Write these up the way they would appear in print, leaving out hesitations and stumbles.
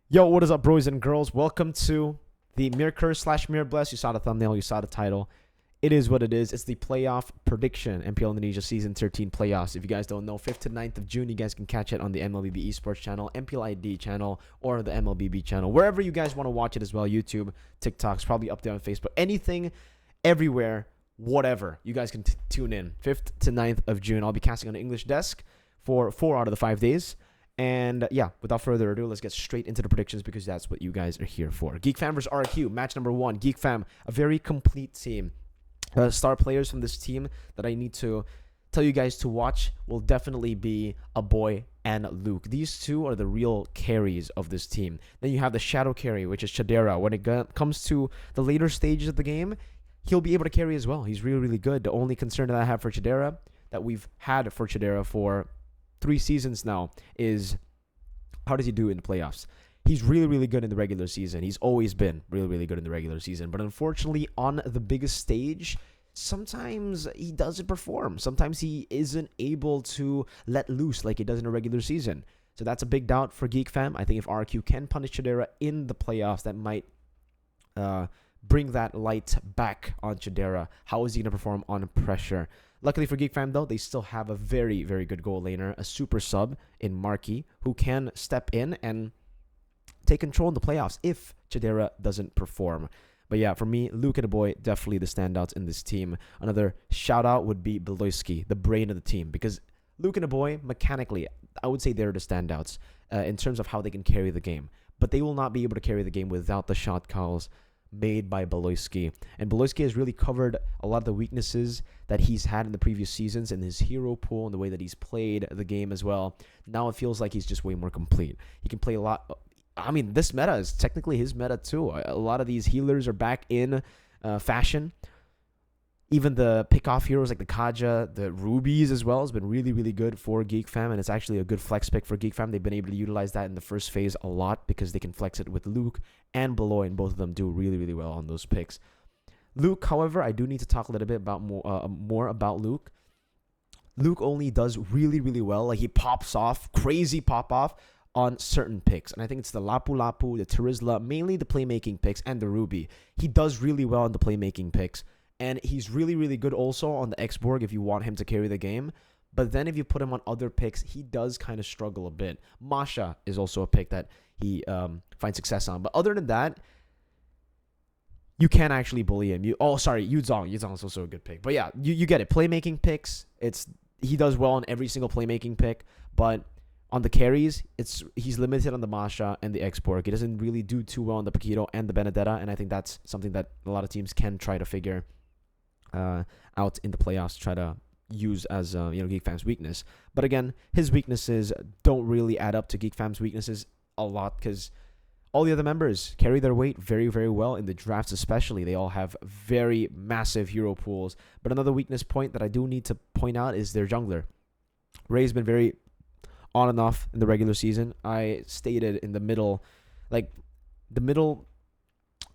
Yo, what is up, bros and girls? Welcome to the Mirkurse slash Mirbless. You saw the thumbnail, you saw the title. It is what it is. It's the playoff prediction, MPL Indonesia Season 13 playoffs. If you guys don't know, 5th to 9th of June, you guys can catch it on the MLBB Esports channel, MPL ID channel, or the MLBB channel. Wherever you guys want to watch it as well, YouTube, TikTok's probably up there on Facebook. Anything, everywhere, whatever. You guys can tune in. 5th to 9th of June. I'll be casting on the English desk for 4 out of the 5 days. And yeah, without further ado, let's get straight into the predictions because that's what you guys are here for. Geek Fam vs RQ, match number 1. Geek Fam, a very complete team. Star players from this team that I need to tell you guys to watch will definitely be a boy and Luke. These two are the real carries of this team. Then you have the shadow carry, which is Chadera. When it comes to the later stages of the game, he'll be able to carry as well. He's really, really good. The only concern that I have for Chadera, that we've had for Chadera for 3 seasons now, is how does he do in the playoffs? He's really, really good in the regular season. He's always been really, really good in the regular season. But unfortunately, on the biggest stage, sometimes he doesn't perform. Sometimes he isn't able to let loose like he does in a regular season. So that's a big doubt for Geek Fam. I think if RQ can punish Chadera in the playoffs, that might bring that light back on Chadera. How is he going to perform on pressure? Luckily for Geek Fam, though, they still have a very, very good goal laner, a super sub in Marky, who can step in and take control in the playoffs if Chadera doesn't perform. But yeah, for me, Luke and the boy, definitely the standouts in this team. Another shout out would be Beloyski, the brain of the team, because Luke and the boy, mechanically, I would say they're the standouts in terms of how they can carry the game. But they will not be able to carry the game without the shot calls made by Beloyski. And Beloyski has really covered a lot of the weaknesses that he's had in the previous seasons in his hero pool and the way that he's played the game as well. Now it feels like he's just way more complete. He can play a lot. I mean, this meta is technically his meta too. A lot of these healers are back in fashion. Even the pick-off heroes like the Kaja, the Rubies as well has been really, really good for Geek Fam, and it's actually a good flex pick for Geek Fam. They've been able to utilize that in the first phase a lot because they can flex it with Luke and Beloy, and both of them do really, really well on those picks. Luke, however, I do need to talk a little bit about more about Luke. Luke only does really, really well. Like, he pops off, crazy pop-off on certain picks. And I think it's the Lapu Lapu, the Terizla, mainly the playmaking picks, and the Ruby. He does really well on the playmaking picks. And he's really, really good also on the X-Borg if you want him to carry the game. But then if you put him on other picks, he does kind of struggle a bit. Masha is also a pick that he finds success on. But other than that, you can't actually bully him. Yuzong. Yuzong is also a good pick. But yeah, you get it. Playmaking picks, he does well on every single playmaking pick. But on the carries, he's limited on the Masha and the X-Borg. He doesn't really do too well on the Paquito and the Benedetta. And I think that's something that a lot of teams can try to figure out in the playoffs, try to use as Geek Fam's weakness. But again, his weaknesses don't really add up to Geek Fam's weaknesses a lot because all the other members carry their weight very, very well in the drafts, especially. They all have very massive hero pools. But another weakness point that I do need to point out is their jungler. Ray's been very on and off in the regular season. I stated in the middle,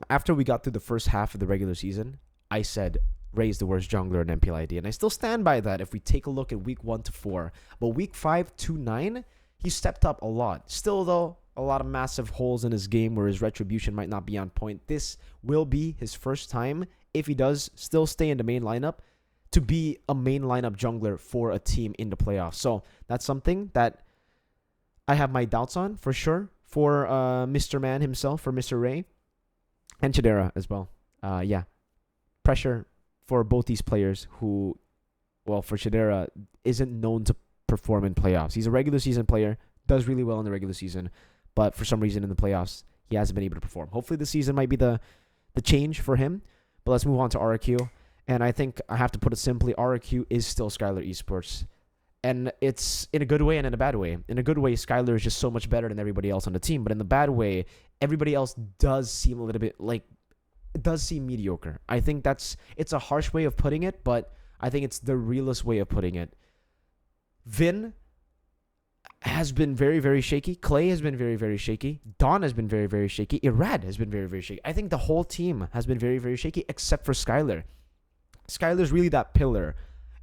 after we got through the first half of the regular season, I said Ray's the worst jungler in MPL ID, and I still stand by that if we take a look at week 1 to 4. But week 5 to 9, he stepped up a lot. Still, though, a lot of massive holes in his game where his retribution might not be on point. This will be his first time, if he does still stay in the main lineup, to be a main lineup jungler for a team in the playoffs. So that's something that I have my doubts on, for sure, for Mr. Man himself, for Mr. Ray, and Chadera as well. Pressure for both these players who, well, for Chadera, isn't known to perform in playoffs. He's a regular season player, does really well in the regular season, but for some reason in the playoffs, he hasn't been able to perform. Hopefully this season might be the change for him, but let's move on to RQ. And I think I have to put it simply, RQ is still Skylar Esports. And it's in a good way and in a bad way. In a good way, Skylar is just so much better than everybody else on the team. But in the bad way, everybody else does seem a little bit like, it does seem mediocre. I think it's a harsh way of putting it, but I think it's the realest way of putting it. Vin has been very, very shaky. Clay has been very, very shaky. Dawn has been very, very shaky. Irad has been very, very shaky. I think the whole team has been very, very shaky except for Skylar. Skylar's really that pillar.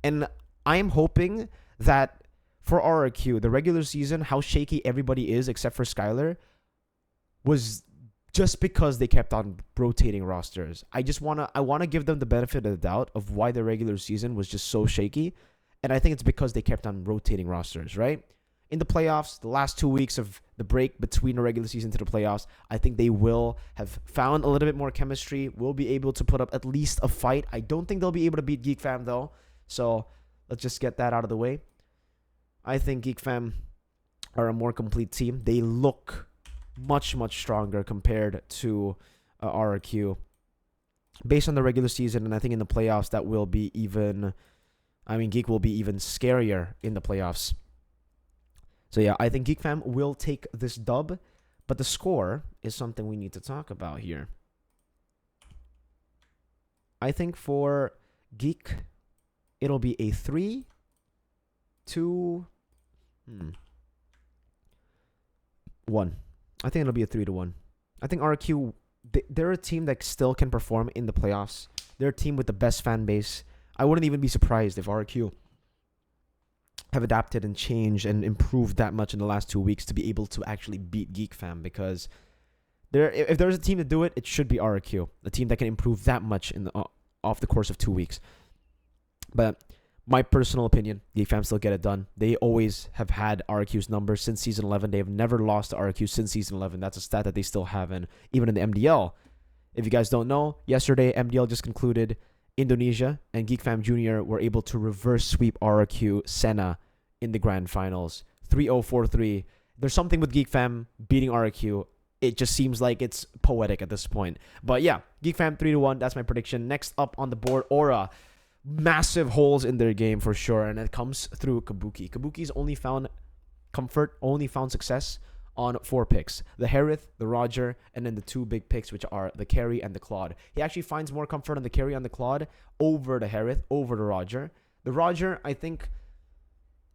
And I am hoping that for RRQ, the regular season, how shaky everybody is except for Skylar, was just because they kept on rotating rosters. I wanna give them the benefit of the doubt of why the regular season was just so shaky, and I think it's because they kept on rotating rosters, right? In the playoffs, the last 2 weeks of the break between the regular season to the playoffs, I think they will have found a little bit more chemistry, will be able to put up at least a fight. I don't think they'll be able to beat Geek Fam, though, so let's just get that out of the way. I think Geek Fam are a more complete team. They look much, much stronger compared to RRQ. Based on the regular season, and I think in the playoffs, that will be even... I mean, Geek will be even scarier in the playoffs. So yeah, I think Geek Fam will take this dub, but the score is something we need to talk about here. I think for Geek, it'll be a 3-2. One. I think it'll be a 3-1. I think RQ, they're a team that still can perform in the playoffs. They're a team with the best fan base. I wouldn't even be surprised if RQ have adapted and changed and improved that much in the last 2 weeks to be able to actually beat Geek Fam, because if there's a team to do it, it should be RQ, a team that can improve that much in the off the course of 2 weeks. But my personal opinion, Geek Fam still get it done. They always have had RQ's numbers since season 11. They have never lost to RQ since season 11. That's a stat that they still have, and even in the MDL. If you guys don't know, yesterday MDL just concluded. Indonesia and Geek Fam Jr. were able to reverse sweep RQ Senna in the grand finals. 3-0, 4-3. There's something with Geek Fam beating RQ. It just seems like it's poetic at this point. But yeah, Geek Fam 3-1. That's my prediction. Next up on the board, Aura. Massive holes in their game for sure, and it comes through Kabuki. Kabuki's only found success on 4 picks. The Harith, the Roger, and then the 2 big picks, which are the Carry and the Claude. He actually finds more comfort on the Carry and the Claude over the Harith, over the Roger. The Roger, I think,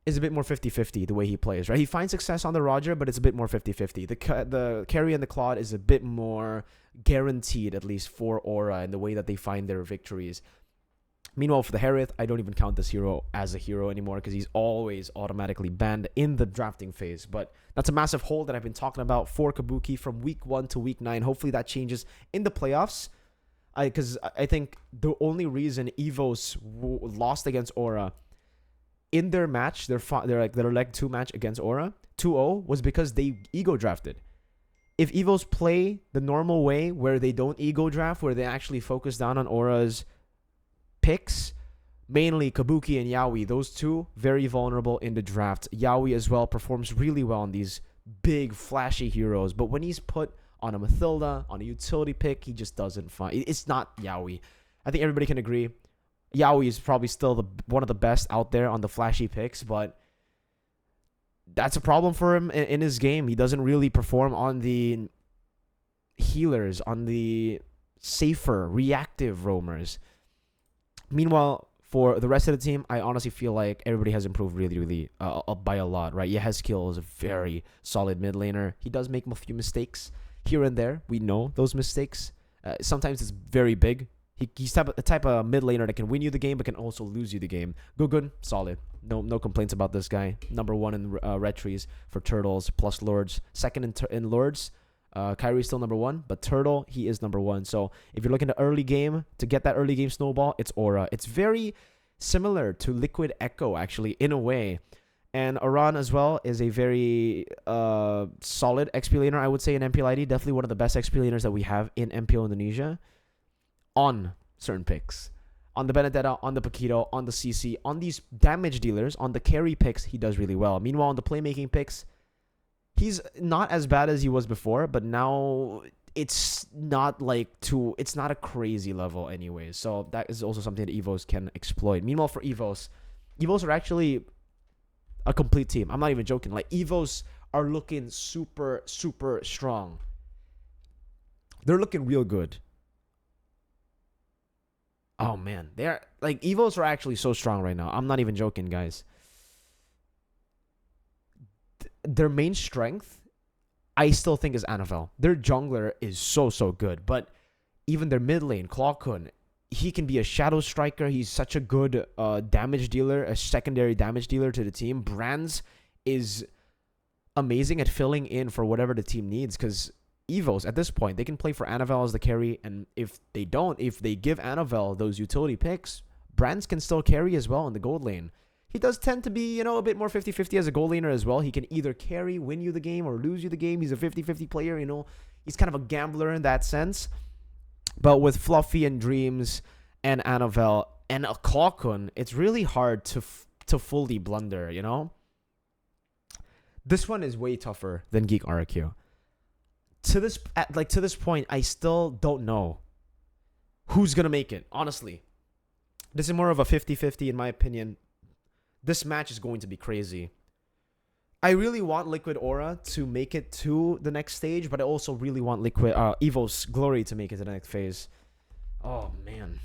is a bit more 50-50 the way he plays, right? He finds success on the Roger, but it's a bit more 50-50. The Carry and the Claude is a bit more guaranteed, at least for Aura, in the way that they find their victories. Meanwhile, for the Harith, I don't even count this hero as a hero anymore because he's always automatically banned in the drafting phase. But that's a massive hole that I've been talking about for Kabuki from week 1 to week 9. Hopefully that changes in the playoffs. Because I think the only reason Evos lost against Aura in their match, their leg 2 match against Aura, 2-0, was because they ego drafted. If Evos play the normal way where they don't ego draft, where they actually focus down on Aura's picks, mainly Kabuki and Yaoi, those 2 very vulnerable in the draft. Yaoi as well performs really well on these big flashy heroes, but when he's put on a Mathilda, on a utility pick, he just doesn't find it's not Yaoi. I think everybody can agree Yaoi is probably still one of the best out there on the flashy picks, but that's a problem for him in his game. He doesn't really perform on the healers, on the safer reactive roamers. Meanwhile, for the rest of the team, I honestly feel like everybody has improved really by a lot, right? Yehezkiel is a very solid mid laner. He does make a few mistakes here and there. We know those mistakes. Sometimes it's very big. He's the type of mid laner that can win you the game but can also lose you the game. Good, solid. No complaints about this guy. Number 1 in retries for Turtles plus Lords. Second in Lords. Kyrie's still number 1, but Turtle, he is number 1. So if you're looking at early game, to get that early game snowball, it's Aura. It's very similar to Liquid Echo, actually, in a way. And Aran as well is a very solid XP laner, I would say, in MPL ID. Definitely one of the best XP laners that we have in MPL Indonesia on certain picks. On the Benedetta, on the Paquito, on the CC, on these damage dealers, on the carry picks, he does really well. Meanwhile, on the playmaking picks, he's not as bad as he was before, but now it's not a crazy level anyway. So that is also something that Evos can exploit. Meanwhile, for Evos are actually a complete team. I'm not even joking. Like, Evos are looking super, super strong. They're looking real good. Oh man, Evos are actually so strong right now. I'm not even joking, guys. Their main strength, I still think, is Anavel. Their jungler is so good, but even their mid lane, Clawkun, he can be a shadow striker. He's such a good damage dealer, a secondary damage dealer to the team. Brands is amazing at filling in for whatever the team needs, because Evos at this point. They can play for Anavel as the carry, and if they give Anavel those utility picks, Brands can still carry as well in the gold lane. He does tend to be, a bit more 50-50 as a gold laner as well. He can either carry, win you the game, or lose you the game. He's a 50-50 player, He's kind of a gambler in that sense. But with Fluffy and Dreams and Anavel and a Clockun, it's really hard to fully blunder, This one is way tougher than Geek RQ. To this point, I still don't know who's going to make it, honestly. This is more of a 50-50 in my opinion. This match is going to be crazy. I really want Liquid Aura to make it to the next stage, but I also really want Evos Glory to make it to the next phase. Oh, man.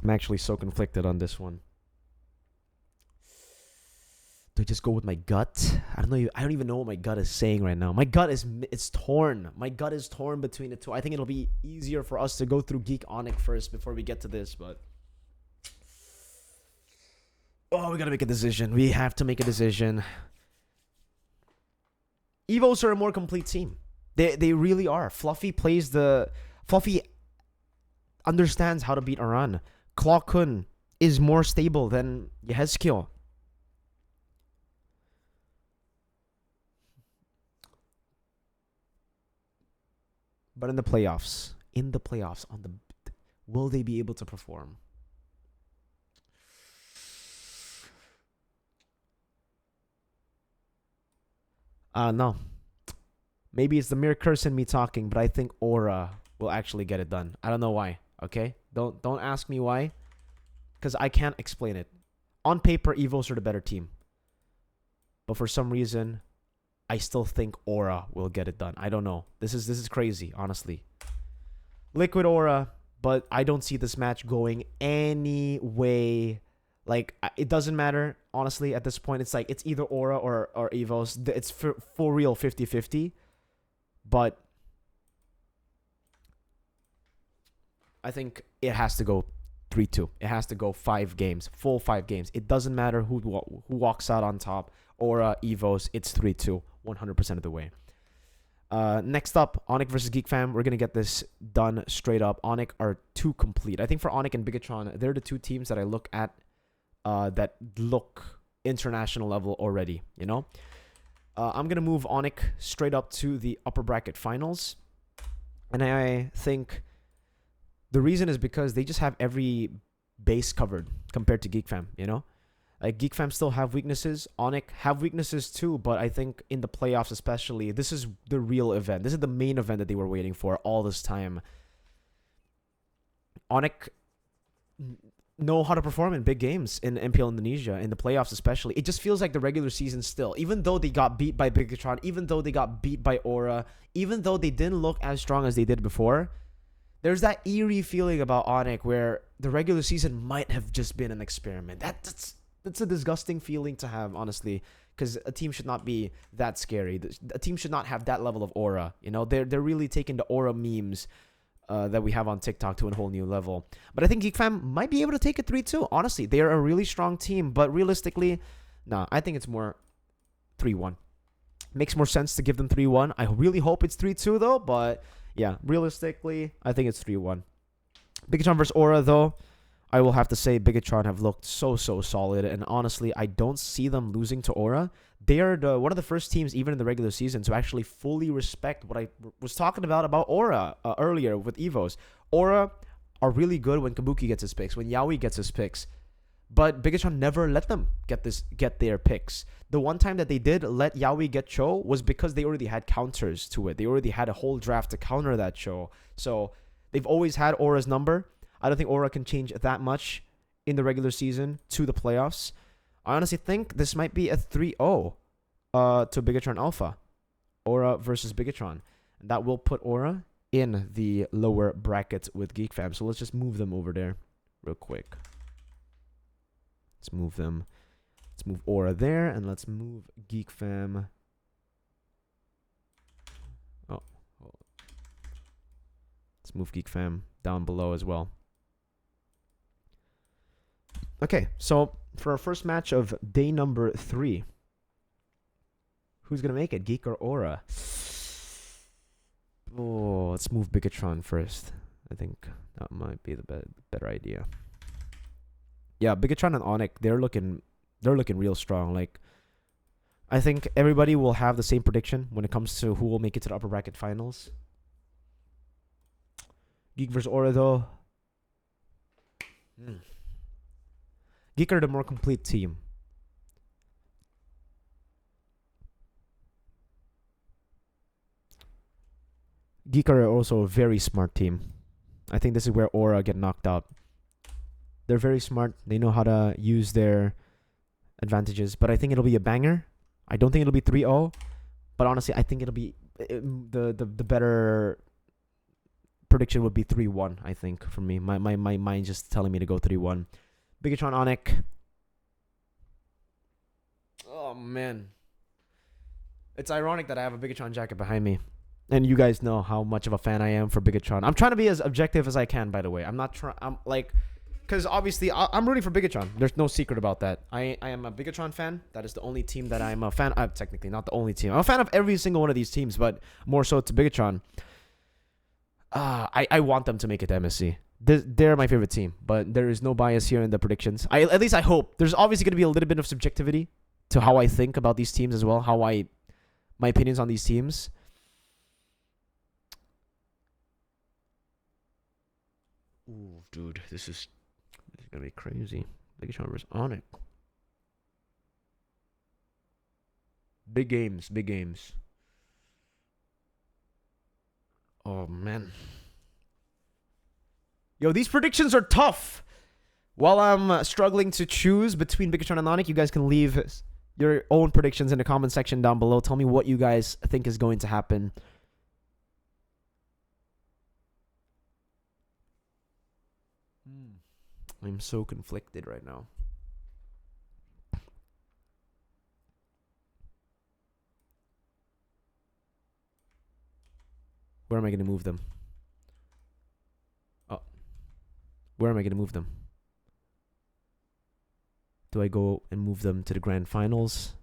I'm actually so conflicted on this one. Do I just go with my gut? I don't know. I don't even know what my gut is saying right now. My gut it's torn. My gut is torn between the two. I think it'll be easier for us to go through Geek Onic first before we get to this, but we gotta make a decision. We have to make a decision. Evos are a more complete team. They really are. Fluffy understands how to beat Aran. Clockun is more stable than Yehezkiel. But in the playoffs, will they be able to perform? No. Maybe it's the Mirkurse in me talking, but I think Aura will actually get it done. I don't know why, okay? Don't ask me why, because I can't explain it. On paper, Evos are the better team. But for some reason, I still think Aura will get it done. I don't know. This is crazy, honestly. Liquid Aura, but I don't see this match going any way. Like, it doesn't matter, honestly, at this point. It's like, it's either Aura or Evos. It's for real 50-50. But I think it has to go 3-2. It has to go 5 games, full 5 games. It doesn't matter who walks out on top. Aura, Evos, it's 3-2, 100% of the way. Next up, Onic versus Geek Fam. We're going to get this done straight up. Onic are too complete. I think for Onic and Bigatron, they're the two teams that I look at that look international level already, I'm going to move Onic straight up to the upper bracket finals. And I think the reason is because they just have every base covered compared to Geek Fam, Like, Geek Fam still have weaknesses. Onic have weaknesses too, but I think in the playoffs especially, this is the real event. This is the main event that they were waiting for all this time. Onic know how to perform in big games in MPL Indonesia, in the playoffs especially. It just feels like the regular season still. Even though they got beat by Bigatron, even though they got beat by Aura, even though they didn't look as strong as they did before, there's that eerie feeling about Onic where the regular season might have just been an experiment. That's a disgusting feeling to have, honestly, because a team should not be that scary. A team should not have that level of aura. They're really taking the aura memes that we have on TikTok to a whole new level. But I think Geek Fam might be able to take it 3-2. Honestly, they are a really strong team, but realistically, I think it's more 3-1. Makes more sense to give them 3-1. I really hope it's 3-2 though, but yeah, realistically, I think it's 3-1. Bigatron versus Aura though, I will have to say Bigatron have looked so solid, and honestly, I don't see them losing to Aura. They are one of the first teams, even in the regular season, to actually fully respect what I was talking about Aura earlier with Evos. Aura are really good when Kabuki gets his picks, when Yaoi gets his picks, but Bigatron never let them get their picks. The one time that they did let Yaoi get Cho was because they already had counters to it. They already had a whole draft to counter that Cho. So they've always had Aura's number. I don't think Aura can change that much in the regular season to the playoffs. I honestly think this might be a 3-0 to Bigatron Alpha. Aura versus Bigatron. And that will put Aura in the lower brackets with Geek Fam. So let's just move them over there real quick. Let's move them. Let's move Aura there, and let's move Geek Fam. Let's move Geek Fam down below as well. Okay, so for our first match of day number 3, who's going to make it, Geek or Aura? let's move Bigatron first. I think that might be the better idea. Yeah, Bigatron and Onic, they're looking real strong. Like, I think everybody will have the same prediction when it comes to who will make it to the upper bracket finals. Geek versus Aura, though. Geek are the more complete team. Geek are also a very smart team. I think this is where Aura get knocked out. They're very smart. They know how to use their advantages. But I think it'll be a banger. I don't think it'll be 3-0. But honestly, I think it'll be... The better prediction would be 3-1, I think, for me. My mind just telling me to go 3-1. Bigatron Onic. Oh, man. It's ironic that I have a Bigatron jacket behind me. And you guys know how much of a fan I am for Bigatron. I'm trying to be as objective as I can, by the way. I'm not trying... I'm like... Because obviously, I'm rooting for Bigatron. There's no secret about that. I am a Bigatron fan. That is the only team that I'm a fan of. Technically, not the only team. I'm a fan of every single one of these teams, but more so to Bigatron. I want them to make it to MSC. They're my favorite team, but there is no bias here in the predictions. At least I hope. There's obviously going to be a little bit of subjectivity to how I think about these teams as well. My opinions on these teams. Ooh, dude, this is gonna be crazy. Bigatron versus Onic. Big games, big games. Oh man. Yo, these predictions are tough. While I'm struggling to choose between Bigatron and Onic, you guys can leave your own predictions in the comment section down below. Tell me what you guys think is going to happen. I'm so conflicted right now. Where am I going to move them? Oh. Where am I going to move them? Do I go and move them to the grand finals?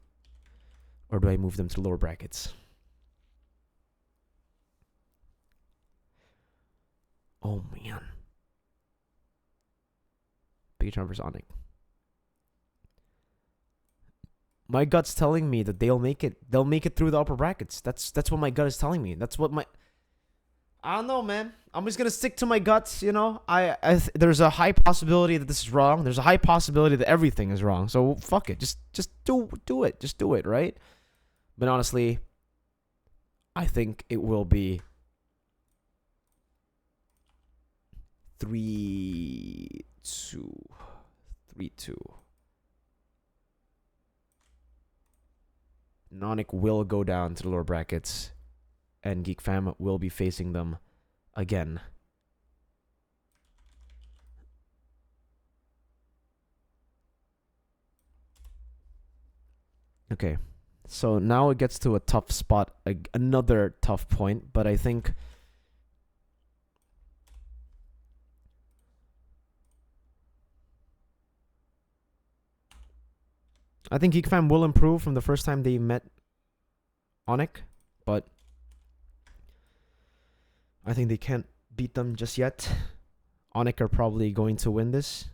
Or do I move them to the lower brackets? Oh, man. Bigatron versus Onic. My gut's telling me that they'll make it. They'll make it through the upper brackets. That's what my gut is telling me. That's what my... I don't know, man. I'm just gonna stick to my guts, you know. There's a high possibility that this is wrong. There's a high possibility that everything is wrong. So fuck it. Just do it. Just do it, right? But honestly, I think it will be 3-2. 3-2. Onic will go down to the lower brackets, and Geek Fam will be facing them again. Okay, so now it gets to a tough spot, another tough point, but I think... Geek Fam will improve from the first time they met Onic, but I think they can't beat them just yet. Onic are probably going to win this.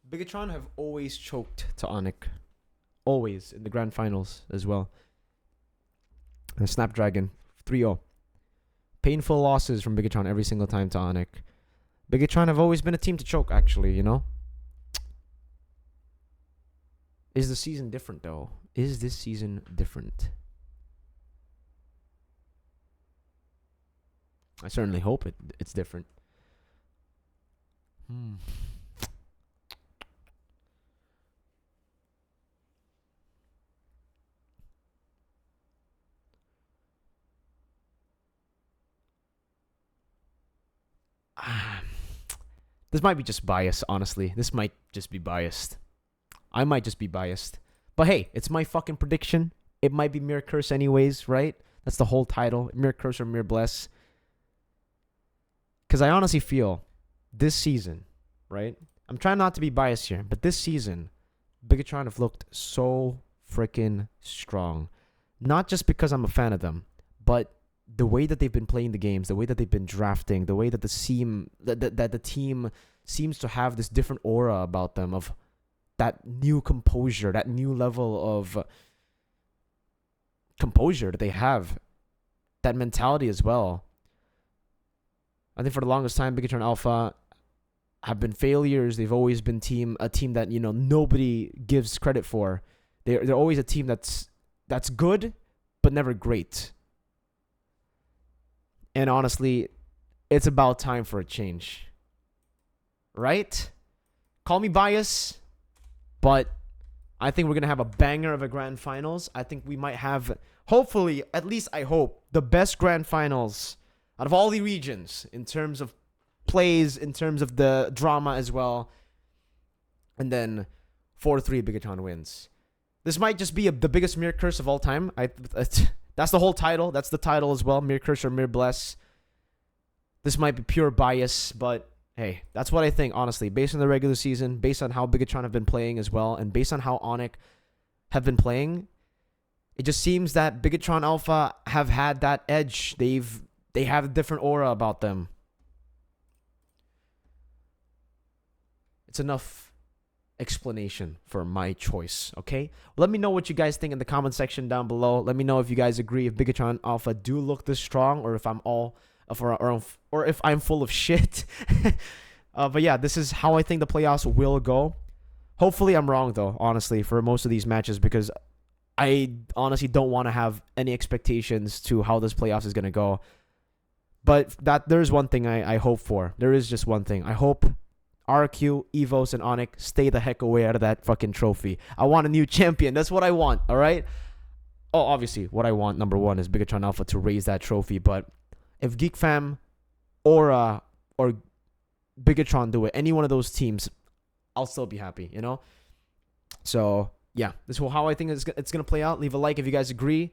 Bigatron have always choked to Onic. Always. In the grand finals as well. And Snapdragon, 3-0. Painful losses from Bigatron every single time to Onic. Bigatron have always been a team to choke, actually, you know? Is the season different, though? Is this season different? I certainly hope it's different. This might be just bias, honestly. This might just be biased. I might just be biased. But hey, it's my fucking prediction. It might be Mirkurse anyways, right? That's the whole title. Mirkurse or Mirbless. Because I honestly feel this season, right? I'm trying not to be biased here, but this season, Bigatron have looked so freaking strong. Not just because I'm a fan of them, but the way that they've been playing the games, the way that they've been drafting, the way that the team seems to have this different aura about them of that new composure, that new level of composure that they have, that mentality as well. I think for the longest time, Bigatron Alpha have been failures. They've always been a team that, you know, nobody gives credit for. They're always a team that's good, but never great. And honestly, it's about time for a change. Right? Call me biased, but I think we're going to have a banger of a grand finals. I think we might have, hopefully, at least I hope, the best grand finals out of all the regions in terms of plays, in terms of the drama as well. And then 4-3 Bigatron wins. This might just be the biggest Mirkurse of all time. That's the whole title. That's the title as well. Mirkurse or Mirbless. This might be pure bias, but hey, that's what I think, honestly. Based on the regular season, based on how Bigatron have been playing as well, and based on how Onic have been playing, it just seems that Bigatron Alpha have had that edge. They have a different aura about them. It's enough explanation for my choice, okay? Let me know what you guys think in the comment section down below. Let me know if you guys agree if Bigatron Alpha do look this strong, or if I'm or if I'm full of shit. But yeah, this is how I think the playoffs will go. Hopefully I'm wrong though, honestly, for most of these matches, because I honestly don't want to have any expectations to how this playoffs is going to go. But there's one thing I hope for. There is just one thing. I hope RQ, Evos, and Onic stay the heck away out of that fucking trophy. I want a new champion. That's what I want, all right? Oh, obviously, what I want, number one, is Bigatron Alpha to raise that trophy. But if Geek Fam or Bigatron do it, any one of those teams, I'll still be happy, you know? So, yeah, this is how I think it's going to play out. Leave a like if you guys agree.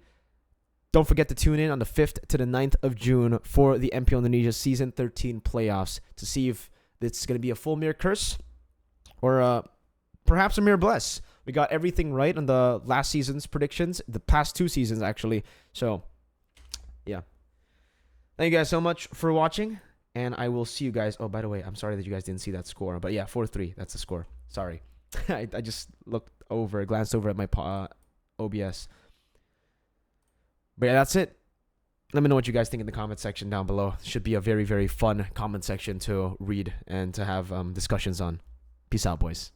Don't forget to tune in on the 5th to the 9th of June for the MPL Indonesia Season 13 playoffs to see if it's going to be a full Mirkurse or perhaps a Mirbless. We got everything right on the last season's predictions, the past 2 seasons, actually. So, yeah. Thank you guys so much for watching, and I will see you guys. Oh, by the way, I'm sorry that you guys didn't see that score, but yeah, 4-3. That's the score. Sorry. I just glanced over at my OBS. But yeah, that's it. Let me know what you guys think in the comment section down below. It should be a very, very fun comment section to read and to have discussions on. Peace out, boys.